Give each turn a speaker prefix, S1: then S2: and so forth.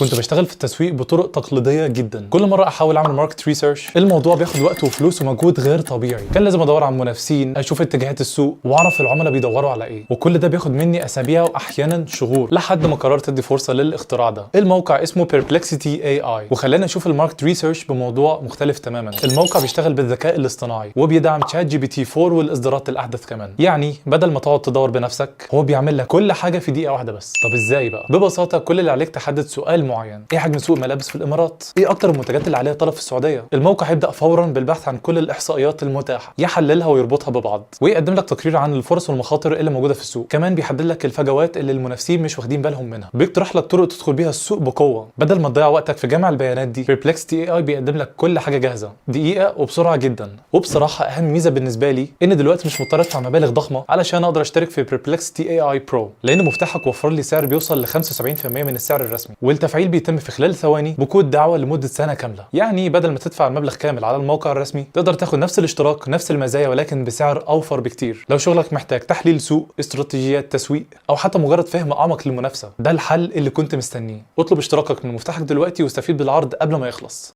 S1: كنت بشتغل في التسويق بطرق تقليديه جدا. كل مره احاول اعمل ماركت ريسيرش الموضوع بياخد وقت وفلوس ومجهود غير طبيعي. كان لازم ادور على المنافسين، اشوف اتجاهات السوق واعرف العملاء بيدوروا على ايه، وكل ده بياخد مني اسابيع واحيانا شهور لحد ما قررت ادي فرصه للاختراع ده. الموقع اسمه Perplexity AI وخلاني اشوف الماركت ريسيرش بموضوع مختلف تماما. الموقع بيشتغل بالذكاء الاصطناعي وبيدعم شات جي بي تي 4 والاصدارات الاحدث كمان. يعني بدل ما تقعد تدور بنفسك هو بيعمل لك كل حاجه في دقيقه واحده بس. طب ازاي بقى؟ ببساطه كل اللي عليك تحدد سؤال معين: ايه حجم سوق ملابس في الامارات؟ ايه اكتر المنتجات اللي عليها طلب في السعوديه؟ الموقع هيبدا فورا بالبحث عن كل الاحصائيات المتاحه، يحللها ويربطها ببعض، ويقدم لك تقرير عن الفرص والمخاطر اللي موجوده في السوق. كمان بيحدد لك الفجوات اللي المنافسين مش واخدين بالهم منها، بيقترح لك طرق تدخل بيها السوق بقوه بدل ما تضيع وقتك في جمع البيانات دي. Perplexity AI بيقدم لك كل حاجه جاهزه دقيقه وبسرعه جدا. وبصراحه اهم ميزه بالنسبه لي ان دلوقتي مش مضطر ادفع مبالغ ضخمه علشان اقدر اشترك في Perplexity AI Pro، لان مفتاحك وفر لي سعر بيوصل ل 75% من السعر الرسمي، والتفعيل بيتم في خلال ثواني بكود دعوه لمده سنه كامله. يعني بدل ما تدفع المبلغ كامل على الموقع الرسمي تقدر تاخد نفس الاشتراك نفس المزايا ولكن بسعر اوفر بكتير. لو شغلك محتاج تحليل سوق، استراتيجيات تسويق، او حتى مجرد فهم اعمق للمنافسه، ده الحل اللي كنت مستنيه. اطلب اشتراكك من مفتاحك دلوقتي واستفيد بالعرض قبل ما يخلص.